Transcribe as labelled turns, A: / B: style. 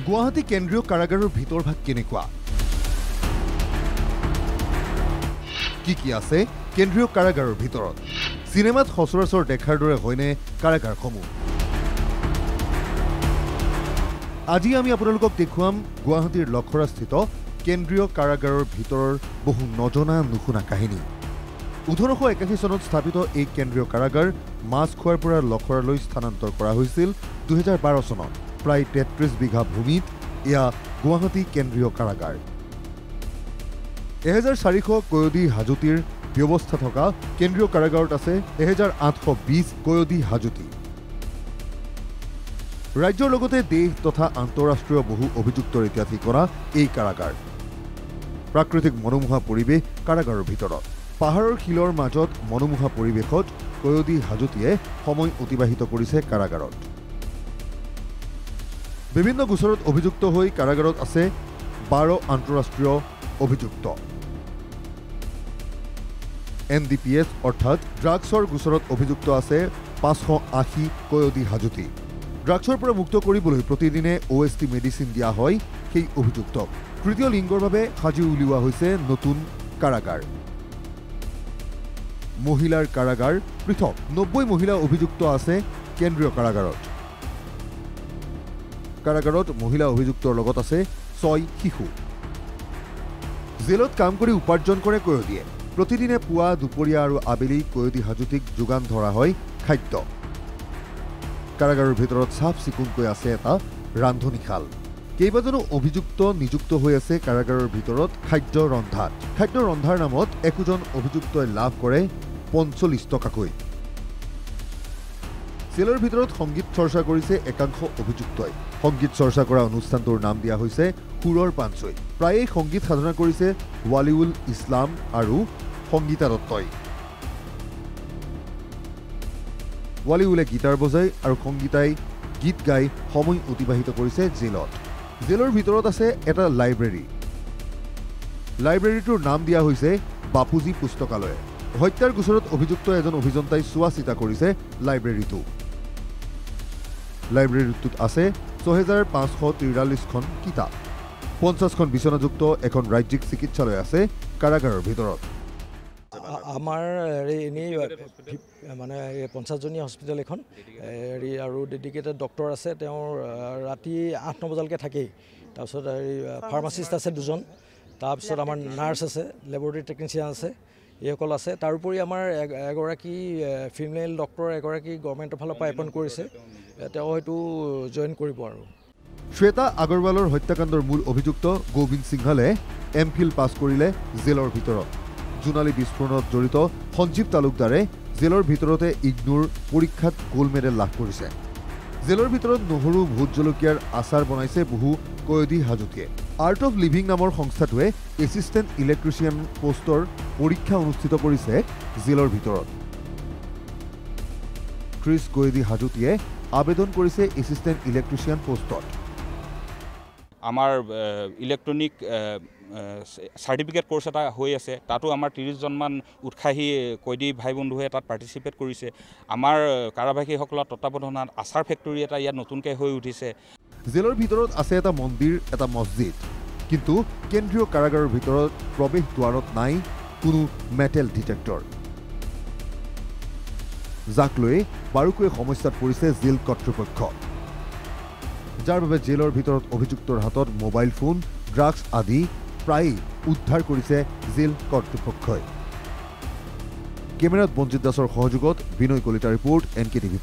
A: গুৱাহাটী কেন্দ্ৰীয় কাৰাগাৰৰ ভিতৰভাগ কেনেকুৱা কি আছে কেন্দ্ৰীয় কাৰাগাৰৰ ভিতৰত সিনেমাত সচৰাচৰ দেখাৰ দৰে হয়নে কাৰাগাৰসমূহ আজি আমি আপোনালোকক দেখুৱাম গুৱাহাটীৰ লখৰাস্থিত কেন্দ্ৰীয় কাৰাগাৰৰ ভিতৰৰ বহু নজনা নুশুনা কাহিনী 1881 চনত স্থাপিত এই কেন্দ্ৰীয় কাৰাগাৰ মাছখোৱাৰ পৰা লখৰালৈ স্থানান্তৰ কৰা হৈছিল 2012 চনত প্ৰায় 33 বিঘা ভূমিত এয়া গুৱাহাটী কেন্দ্ৰীয় কাৰাগাৰ 1400 কয়দী হাজুতিৰ ব্যৱস্থা থকা কেন্দ্ৰীয় কাৰাগাৰত আছে 1820 কয়দী হাজুতি ৰাজ্যৰ লগতে দেশ তথা আন্তঃৰাষ্ট্ৰীয় বহু অভিযুক্তৰ এতিয়া ঠিকনা এই কাৰাগাৰ প্ৰাকৃতিক মনোমোহা পৰিৱেশ কাৰাগাৰৰ ভিতৰত পাহাৰৰ শিলৰ মাজত মনোমোহা পৰিৱেশত কয়দী হাজুতিয়ে সময় অতিবাহিত কৰিছে কাৰাগাৰত বিভিন্ন গোচৰত অভিযুক্ত হৈ কাৰাগাৰত আছে 12 আন্তঃৰাষ্ট্ৰীয় অভিযুক্ত NDPS অৰ্থাৎ ড্ৰাগছৰ গোচৰত অভিযুক্ত আছে 580 কয়দী হাজুতি ড্ৰাগছৰ পৰা মুক্ত কৰিবলৈ প্ৰতিদিনে OST মেডিচিন দিয়া হয় সেই অভিযুক্তক তৃতীয় লিংগৰ বাবে সাজি উলিওৱা হৈছে নতুন কাৰাগাৰ মহিলাৰ কাৰাগাৰ পৃথক 90 মহিলা অভিযুক্ত আছে কেন্দ্ৰীয় কাৰাগাৰত মহিলা অভিযুক্তৰ লগত আছে 6 শিশু জেলত কাম কৰি উপাৰ্জন কৰে কয়দীয়ে প্ৰতিদিনে পুৱা দুপৰীয়া আৰু আবেলি কয়দী হাজুতিক যোগান ধৰা হয় খাদ্য কাৰাগাৰৰ ভিতৰত সাফ চিকুণকৈ আছে এটা ৰান্ধনীশাল কেইবাজনো অভিযুক্ত নিযুক্ত হৈ আছে কাৰাগাৰৰ ভিতৰত খাদ্য ৰন্ধাৰ নামত একোজন অভিযুক্তই লাভ কৰে 45 টকাকৈ জেলৰ ভিতৰত সংগীত চৰ্চা কৰিছে একাংশ অভিযুক্তই সংগীত চৰ্চা কৰা অনুষ্ঠানটোৰ নাম দিয়া হৈছে সুৰৰ পাঞ্চৈ প্ৰায়ে সংগীত সাধনা কৰিছে ৱালিউল ইছলাম আৰু সংগীতা দত্তই ৱালিউলে গীটাৰ বজায় আৰু সংগীতাই গীত গাই সময় অতিবাহিত কৰিছে জেলৰ ভিতৰত আছে এটা লাইব্ৰেৰীটোৰ নাম দিয়া হৈছে বাপুজী পুস্তকালয় হত্যাৰ গোচৰত অভিযুক্ত এজন অভিযন্তাই চোৱা চিতা কৰিছে লাইব্ৰেৰীটোত আছে 6543খন কিতাপ 50খন বিচনাযুক্ত এখন ৰাজ্যিক চিকিৎসালয় আছে কাৰাগাৰৰ ভিতৰত
B: আমাৰ এনেই মানে 50জনীয়া হস্পিটেল এখন আৰু ডেডিকেটেড ডক্টৰ আছে তেওঁৰ ৰাতি 8-9 বজালৈকে থাকেই তাৰপিছত ফাৰ্মাচিষ্ট আছে দুজন তাৰপিছত আমাৰ নাৰ্ছ আছে লেবৰেটৰী টেকনিচিয়ান আছে এইসকল আছে তাৰোপৰি আমাৰ এগৰাকী ফিমেল ডক্টৰ এগৰাকী গভৰ্ণমেণ্টৰ ফালৰ পৰা এপইণ্ট কৰিছে তেওঁ হয়তো জইন কৰিব আৰু
A: শ্বেতা আগৰৱালৰ হত্যাকাণ্ডৰ মূল অভিযুক্ত গোবিন্দ সিংহালে MPhil পাছ কৰিলে জেলৰ ভিতৰত জোনালী বিস্ফোৰণত জড়িত সঞ্জীৱ তালুকদাৰে জেলৰ ভিতৰতে ইগনুৰ পৰীক্ষাত গোল্ড মেডেল লাভ কৰিছে জেলৰ ভিতৰত নহৰু ভোট জলকীয়াৰ আচাৰ বনাইছে বহু কয়দী হাজুতিয়ে আৰ্ট অফ লিভিং নামৰ সংস্থাটোৱে এছিষ্টেণ্ট ইলেক্ট্ৰিচিয়ান পোষ্টৰ পৰীক্ষা অনুষ্ঠিত কৰিছে জেলৰ ভিতৰত 30 কয়দী হাজুতিয়ে আবেদন কৰিছে এছিষ্টেণ্ট ইলেক্ট্ৰিচিয়ান পোষ্টত
C: আমাৰ ইলেক্ট্ৰনিক সাৰ্টিফিকেট কোৰ্স এটা হৈ আছে তাতো আমাৰ 30 জনমান উৎসাহী কয়দী ভাই বন্ধুৱে তাত পাৰ্টিসিপেট কৰিছে আমাৰ কাৰাবাসীসকলৰ তত্ত্বাৱধানত আচাৰ ফেক্টৰী এটা ইয়াত নতুনকৈ হৈ উঠিছে
A: জেলৰ ভিতৰত আছে এটা মন্দিৰ এটা মছজিদ কিন্তু কেন্দ্ৰীয় কাৰাগাৰৰ ভিতৰত প্ৰৱেশ দ্বাৰত নাই কোনো মেটেল ডিটেক্টৰ যাক লৈ বাৰুকৈ সমস্যাত পৰিছে জেল কৰ্তৃপক্ষ যাৰ বাবে জেলৰ ভিতৰত অভিযুক্তৰ হাতত মোবাইল ফোন ড্ৰাগছ আদি প্ৰায় উদ্ধাৰ কৰিছে জেল কৰ্তৃপক্ষই কেমেৰাত বঞ্জিত দাসৰ সহযোগত বিনয় কলিতা ৰিপোৰ্ট NKTV+